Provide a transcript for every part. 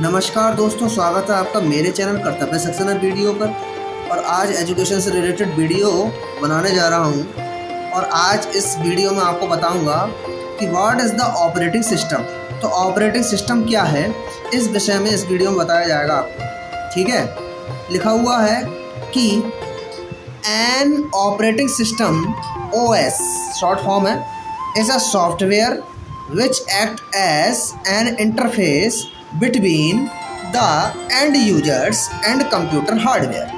नमस्कार दोस्तों, स्वागत है आपका मेरे चैनल कर्तव्य सक्सेना वीडियो पर। और आज एजुकेशन से रिलेटेड वीडियो बनाने जा रहा हूं। और आज इस वीडियो में आपको बताऊंगा कि what is the operating system. तो ऑपरेटिंग सिस्टम क्या है, इस विषय में इस वीडियो में बताया जाएगा आपको। ठीक है, लिखा हुआ है कि an operating system OS short form है, is a software which act as an interface between the end users and computer hardware।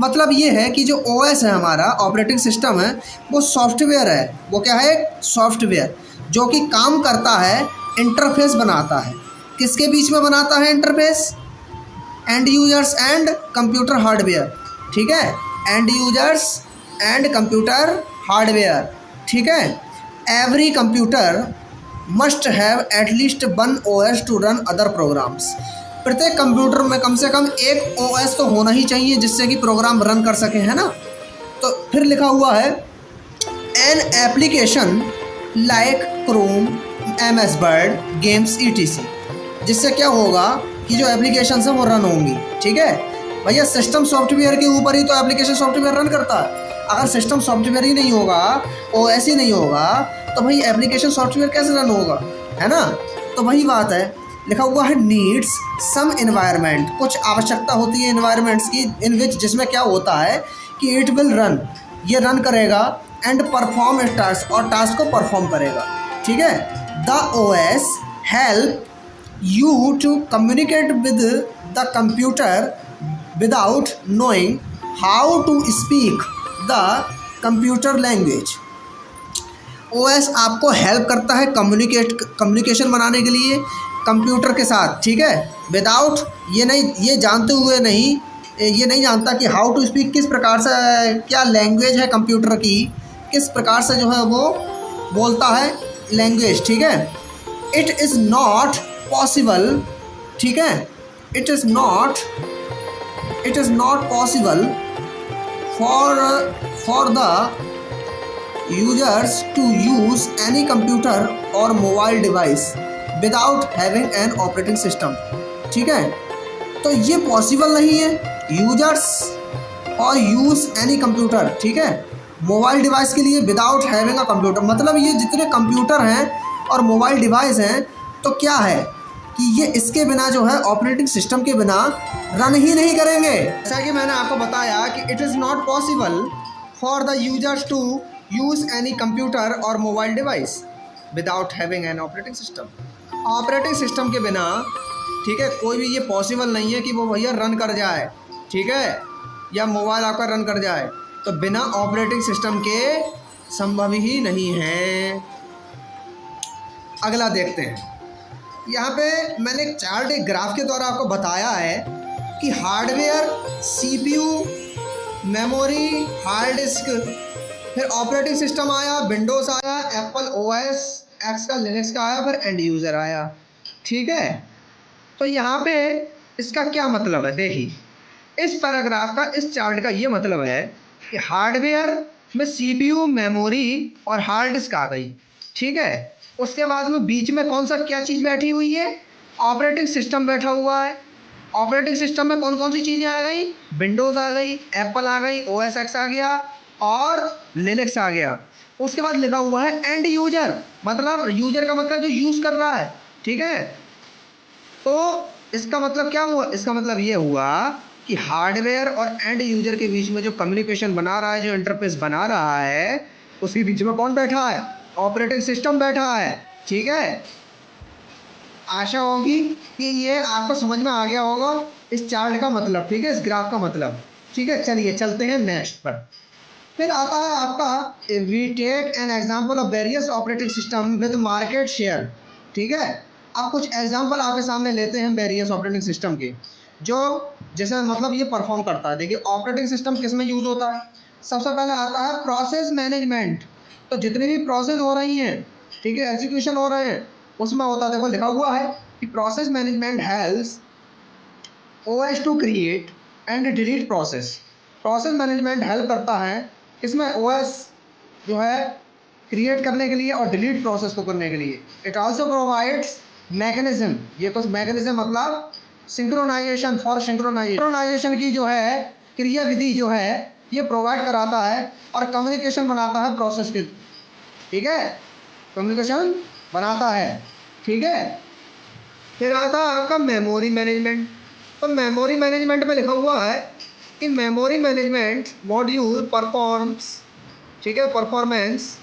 मतलब ये है कि जो OS है, हमारा ऑपरेटिंग सिस्टम है, वो सॉफ्टवेयर है। वो क्या है? सॉफ्टवेयर जो कि काम करता है, इंटरफेस बनाता है। किसके बीच में बनाता है interface? End users and computer hardware. ठीक है, end users and computer hardware. ठीक है, every computer must have at least one OS to run other programs. प्रत्येक कंप्यूटर में कम से कम एक OS तो होना ही चाहिए जिससे कि प्रोग्राम रन कर सके, है ना। तो फिर लिखा हुआ है an application like Chrome, MS word, games ETC। जिससे क्या होगा कि जो एप्लीकेशन है वो रन होंगी। ठीक है भैया, सिस्टम सॉफ्टवेयर के ऊपर ही तो एप्लीकेशन सॉफ्टवेयर रन करता है। अगर सिस्टम सॉफ्टवेयर ही नहीं होगा, OS ही नहीं होगा, तो भाई एप्लीकेशन सॉफ्टवेयर कैसे रन होगा, है ना। तो वही बात है, लिखा हुआ है नीड्स सम एनवायरनमेंट। कुछ आवश्यकता होती है एनवायरनमेंट्स की, इन विच जिसमें क्या होता है कि इट विल रन, ये रन करेगा, एंड परफॉर्म टास्क, और टास्क को परफॉर्म करेगा। ठीक है, the OS help you to communicate with the computer without knowing how to speak the computer language। OS आपको हेल्प करता है कम्युनिकेशन बनाने के लिए कंप्यूटर के साथ। ठीक है, विदाउट ये जानते हुए नहीं, ये नहीं जानता कि हाउ टू स्पीक, किस प्रकार से, क्या लैंग्वेज है कंप्यूटर की, किस प्रकार से जो है वो बोलता है लैंग्वेज। ठीक है, इट इज़ नॉट पॉसिबल। ठीक है, it is not possible for the users to use any computer और mobile device without having an operating system. ठीक है, तो ये पॉसिबल नहीं है यूजर्स और यूज़ एनी कंप्यूटर। ठीक है, मोबाइल डिवाइस के लिए विदाउट हैविंग अ कंप्यूटर, मतलब ये जितने कंप्यूटर हैं और मोबाइल डिवाइस हैं, तो क्या है कि ये इसके बिना जो है ऑपरेटिंग सिस्टम के बिना रन ही नहीं करेंगे। जैसा कि मैंने आपको बताया कि it is not possible for the users to use any computer और mobile device without having an operating system. Operating system के बिना, ठीक है, कोई भी ये पॉसिबल नहीं है कि वो भैया रन कर जाए। ठीक है, या मोबाइल आपका रन कर जाए, तो बिना ऑपरेटिंग सिस्टम के संभव ही नहीं है। अगला देखते हैं। यहाँ पे मैंने एक चार्ट, एक ग्राफ के द्वारा आपको बताया है कि hardware, CPU, memory, hard disk, फिर ऑपरेटिंग सिस्टम आया, विंडोज़ आया, एप्पल OS X का, लिनक्स का आया, फिर एंड यूज़र आया। ठीक है, तो यहाँ पे इसका क्या मतलब है? देखिए, इस पैराग्राफ का, इस चार्ट का ये मतलब है कि हार्डवेयर में CPU, मेमोरी और हार्ड डिस्क आ गई। ठीक है, उसके बाद में बीच में कौन सा, क्या चीज़ बैठी हुई है? ऑपरेटिंग सिस्टम बैठा हुआ है। ऑपरेटिंग सिस्टम में कौन कौन सी चीज़ें आ गई? विंडोज़ आ गई, एप्पल आ गई, OS X आ गया और लिनक्स आ गया। उसके बाद लिखा हुआ है एंड यूजर, मतलब यूजर का मतलब जो यूज़ कर रहा है। ठीक है, तो इसका मतलब क्या हुआ? इसका मतलब ये हुआ कि हार्डवेयर और एंड यूजर के बीच में जो कम्युनिकेशन बना रहा है, जो इंटरफेस बना रहा है, उसके बीच में कौन बैठा है? ऑपरेटिंग सिस्टम बैठा है। ठीक है, आशा होगी कि ये आपको समझ में आ गया होगा इस चार्ट का मतलब। ठीक है, इस ग्राफ का मतलब। ठीक है, चलिए चलते हैं नेक्स्ट पर। फिर आता है आपका we take an example of various operating system with market share. ठीक है, अब कुछ एग्जाम्पल आपके सामने लेते हैं वेरियस ऑपरेटिंग सिस्टम के, जो जैसे मतलब ये परफॉर्म करता है। देखिए, ऑपरेटिंग सिस्टम किस में यूज़ होता है? सबसे पहले आता है प्रोसेस मैनेजमेंट। तो जितनी भी प्रोसेस हो रही हैं, ठीक है, एग्जीक्यूशन हो रहे हैं, उसमें होता है, देखो लिखा हुआ है कि process management helps OS to create and delete process. Process management help करता है इसमें OS जो है क्रिएट करने के लिए और डिलीट प्रोसेस को करने के लिए। इट आल्सो प्रोवाइड्स मैकेनिज्म, ये कुछ मैकेनिज्म मतलब सिंक्रोनाइजेशन, फॉर सिंक्रोनाइजेशन की जो है क्रिया विधि जो है ये प्रोवाइड कराता है और कम्युनिकेशन बनाता है प्रोसेस के, ठीक है, कम्युनिकेशन बनाता है, ठीक है। फिर आता है आपका मेमोरी मैनेजमेंट। तो मेमोरी मैनेजमेंट में लिखा हुआ है कि मेमोरी मैनेजमेंट मॉड्यूल परफॉर्म्स, ठीक है, performance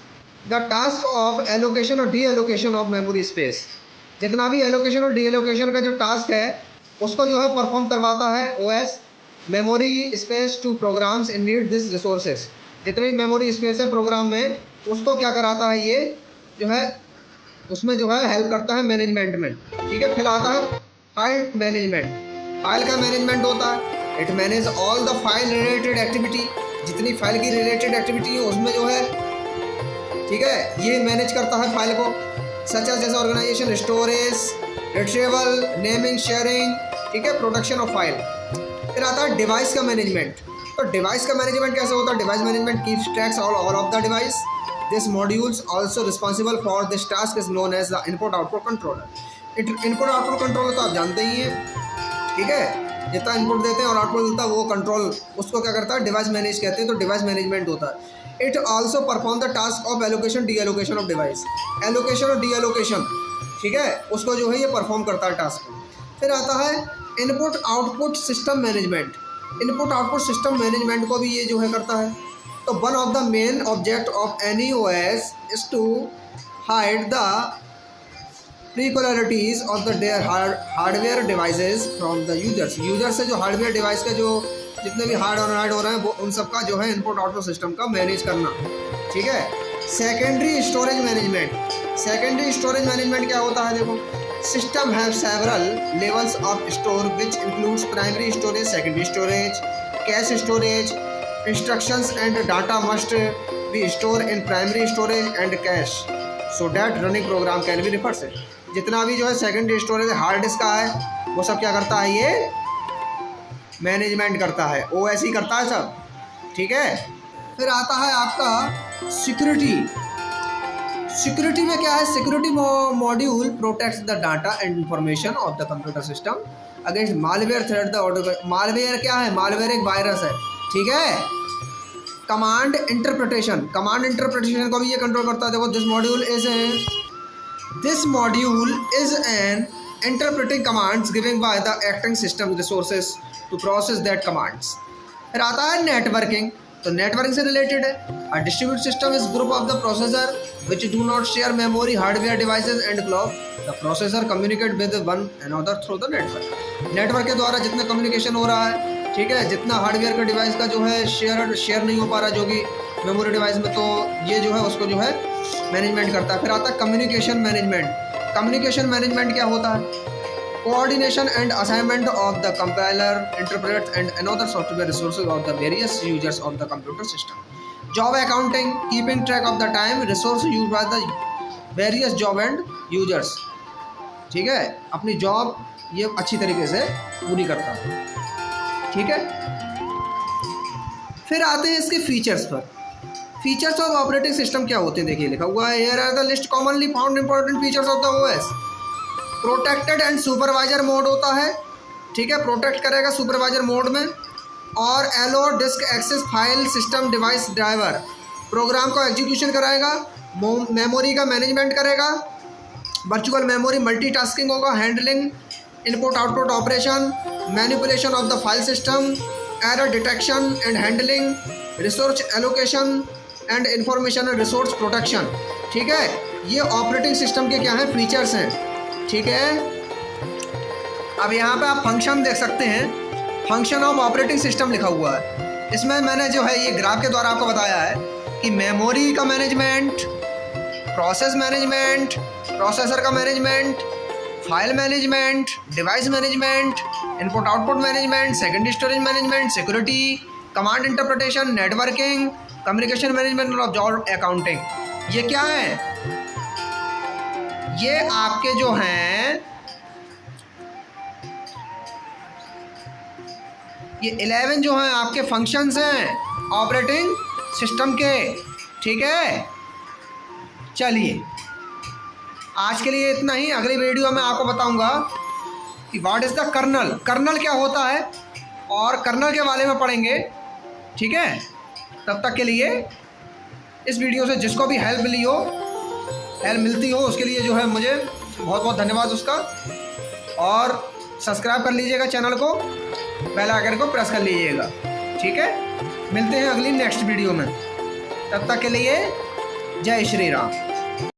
the task of allocation और deallocation of memory space. जितना भी एलोकेशन और डी एलोकेशन का जो टास्क है उसको जो है परफॉर्म करवाता है OS memory space to programs in need this resources. जितनी मेमोरी स्पेस है प्रोग्राम में उसको क्या कराता है, ये जो है उसमें जो है हेल्प करता है मैनेजमेंट में, ठीक है। फिर आता है फाइल मैनेजमेंट। फाइल का मैनेजमेंट होता है, it manage all the file related activity. जितनी फाइल की रिलेटेड एक्टिविटी है उसमें जो है, ठीक है, ये मैनेज करता है फाइल को, सच एज जैसे organisation, storage, retrieval, naming, sharing, ठीक है, प्रोटेक्शन ऑफ फाइल। फिर आता है डिवाइस का मैनेजमेंट। तो डिवाइस का मैनेजमेंट कैसे होता है? Device management keeps tracks all of the device. This modules also responsible for this task is known as the input output controller. Input output controller तो आप जानते ही हैं, ठीक है, जितना इनपुट देते हैं और आउटपुट मिलता है वो कंट्रोल, उसको क्या करता है, डिवाइस मैनेज कहते हैं। तो डिवाइस मैनेजमेंट होता है। It also perform the task of allocation, D allocation of device. Allocation और डी एलोकेशन, ठीक है, उसको जो है ये परफॉर्म करता है टास्क। फिर आता है input output system management. Input output system management को भी ये जो है करता है। तो one of the main object of any OS is to hide the peculiarities of the their hardware devices from the users. User से जो हार्डवेयर डिवाइस के जो जितने भी हार्ड और हार्ड हो रहे हैं वो उन सबका जो है इनपुट आउटपुट सिस्टम का मैनेज करना, ठीक है। Secondary storage management. Secondary storage management क्या होता है? देखो, system have several levels of store which includes primary storage, secondary storage, cache storage. Instructions and data must be store in primary storage and cache so that running program can be refers. जितना भी जो है secondary storage hard disk का है वो सब क्या करता है, ये मैनेजमेंट करता है, ओएस ही करता है सब, ठीक है। फिर आता है आपका सिक्योरिटी। सिक्योरिटी में क्या है? Security module protects the data and information of the computer system against malware threat. The malware क्या है? मालवेयर एक वायरस है, ठीक है। कमांड इंटरप्रिटेशन, कमांड इंटरप्रिटेशन को भी ये कंट्रोल करता है। देखो, this module is an interpreting commands given by the acting system resources to process that commands। फिर आता है नेटवर्किंग। तो नेटवर्किंग से रिलेटेड है। A distributed system is group of the processor which do not share memory, hardware devices and clock। The processor communicate with one another through the network। Network के द्वारा जितना communication हो रहा है, ठीक है, जितना हार्डवेयर का डिवाइस का जो है शेयर नहीं हो पा रहा जो कि मेमोरी डिवाइस में, तो ये जो है उसको जो है मैनेजमेंट करता है। फिर आता है कम्युनिकेशन मैनेजमेंट। कम्युनिकेशन मैनेजमेंट क्या होता है? Coordination and assignment of the compiler, interpreter and another software resources of the various users of the computer system. Job accounting, keeping track of the time resource use by the various job and users, ठीक है, अपनी job ये अच्छी तरीके से पूरी करता है, ठीक है। फिर आते हैं इसके फीचर्स पर। फीचर्स ऑफ ऑपरेटिंग सिस्टम क्या होते हैं? देखिए लिखा हुआ है, here are the list commonly found important features of the OS. Protected and supervisor mode होता है, ठीक है, प्रोटेक्ट करेगा सुपरवाइजर मोड में। और allow disk access file system device driver, program को एग्जीक्यूशन कराएगा, मेमोरी का मैनेजमेंट करेगा, वर्चुअल मेमोरी मल्टीटास्किंग होगा, handling input output operation, manipulation of the file system, error detection and handling, resource allocation and information and resource protection, ठीक है। ये operating system के क्या हैं? फीचर्स हैं, ठीक है। अब यहाँ पे आप फंक्शन देख सकते हैं, फंक्शन ऑफ ऑपरेटिंग सिस्टम लिखा हुआ है। इसमें मैंने जो है ये ग्राफ के द्वारा आपको बताया है कि मेमोरी का मैनेजमेंट, प्रोसेस मैनेजमेंट, प्रोसेसर का management, file management, device management, input output management, secondary storage management, security, command interpretation, networking, communication management और जॉब अकाउंटिंग, ये क्या है? ये आपके जो हैं ये 11 जो हैं आपके फंक्शंस हैं ऑपरेटिंग सिस्टम के, ठीक है। चलिए आज के लिए इतना ही। अगली वीडियो में आपको बताऊंगा कि what is the kernel, kernel क्या होता है और कर्नल के बारे में पढ़ेंगे। ठीक है, तब तक के लिए इस वीडियो से जिसको भी हेल्प मिलती हो उसके लिए जो है मुझे बहुत बहुत धन्यवाद उसका। और सब्सक्राइब कर लीजिएगा चैनल को, बेल आइकन को प्रेस कर लीजिएगा। ठीक है, मिलते हैं अगली नेक्स्ट वीडियो में। तब तक के लिए जय श्री राम।